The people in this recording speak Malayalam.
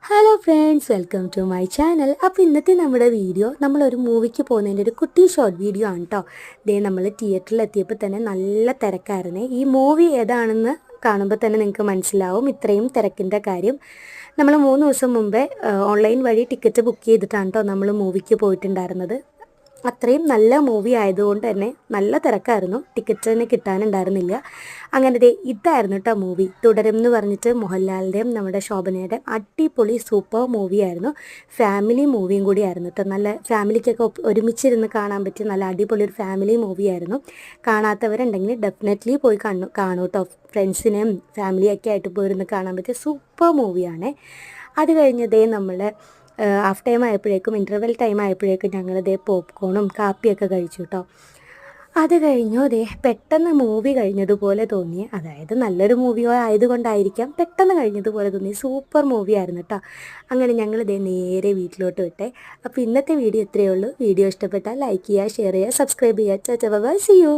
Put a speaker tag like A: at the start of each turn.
A: Hello friends, welcome to my channel. അപ്പോൾ ഇന്നത്തെ നമ്മുടെ വീഡിയോ നമ്മളൊരു മൂവിക്ക് പോകുന്നതിൻ്റെ ഒരു കുട്ടി ഷോർട്ട് വീഡിയോ ആണ് കേട്ടോ. നമ്മൾ തിയേറ്ററിൽ എത്തിയപ്പോൾ തന്നെ നല്ല തിരക്കായിരുന്നേ. ഈ മൂവി ഏതാണെന്ന് കാണുമ്പോൾ തന്നെ നിങ്ങൾക്ക് മനസ്സിലാവും ഇത്രയും തിരക്കിൻ്റെ കാര്യം. നമ്മൾ 3 ദിവസം മുമ്പേ ഓൺലൈൻ വഴി ടിക്കറ്റ് ബുക്ക് ചെയ്തിട്ടാണ് കേട്ടോ നമ്മൾ മൂവിക്ക് പോയിട്ടുണ്ടായിരുന്നത്. അത്രയും നല്ല മൂവി ആയതുകൊണ്ട് തന്നെ നല്ല തിരക്കായിരുന്നു, ടിക്കറ്റ് തന്നെ കിട്ടാനുണ്ടായിരുന്നില്ല. അങ്ങനെ ഇതായിരുന്നു കേട്ടോ മൂവി. തുടരും എന്ന് പറഞ്ഞിട്ട് മോഹൻലാലിൻ്റെയും നമ്മുടെ ശോഭനയുടെയും അടിപൊളി സൂപ്പർ മൂവിയായിരുന്നു. ഫാമിലി മൂവിയും കൂടി ആയിരുന്നു കേട്ടോ. നല്ല ഫാമിലിക്കൊക്കെ ഒരുമിച്ചിരുന്ന് കാണാൻ പറ്റിയ നല്ല അടിപൊളി ഒരു ഫാമിലി മൂവിയായിരുന്നു. കാണാത്തവരുണ്ടെങ്കിൽ ഡെഫിനറ്റ്ലി പോയി കാണൂ കേട്ടോ. ഫ്രണ്ട്സിനെയും ഫാമിലിയൊക്കെ ആയിട്ട് പോയിരുന്ന് കാണാൻ പറ്റിയ സൂപ്പർ മൂവിയാണ്. അത് കഴിഞ്ഞതേ നമ്മൾ ഹാഫ് ടൈം ആയപ്പോഴേക്കും, ഇൻ്റർവെൽ ടൈം ആയപ്പോഴേക്കും ഞങ്ങളിതേ പോപ്കോണും കാപ്പിയൊക്കെ കഴിച്ചു കേട്ടോ. അത് കഴിഞ്ഞു പെട്ടെന്ന് മൂവി കഴിഞ്ഞതുപോലെ തോന്നി. അതായത് നല്ലൊരു മൂവി ആയതുകൊണ്ടായിരിക്കാം പെട്ടെന്ന് കഴിഞ്ഞതുപോലെ തോന്നി. സൂപ്പർ മൂവി ആയിരുന്നു കേട്ടോ. അങ്ങനെ ഞങ്ങൾ നേരെ വീട്ടിലോട്ട് വിട്ടേ. അപ്പോൾ ഇന്നത്തെ വീഡിയോ ഇത്രയേ ഉള്ളൂ. വീഡിയോ ഇഷ്ടപ്പെട്ടാൽ ലൈക്ക് ചെയ്യുക, ഷെയർ ചെയ്യുക, സബ്സ്ക്രൈബ് ചെയ്യുക. ചാ ബൈ, സീ യു.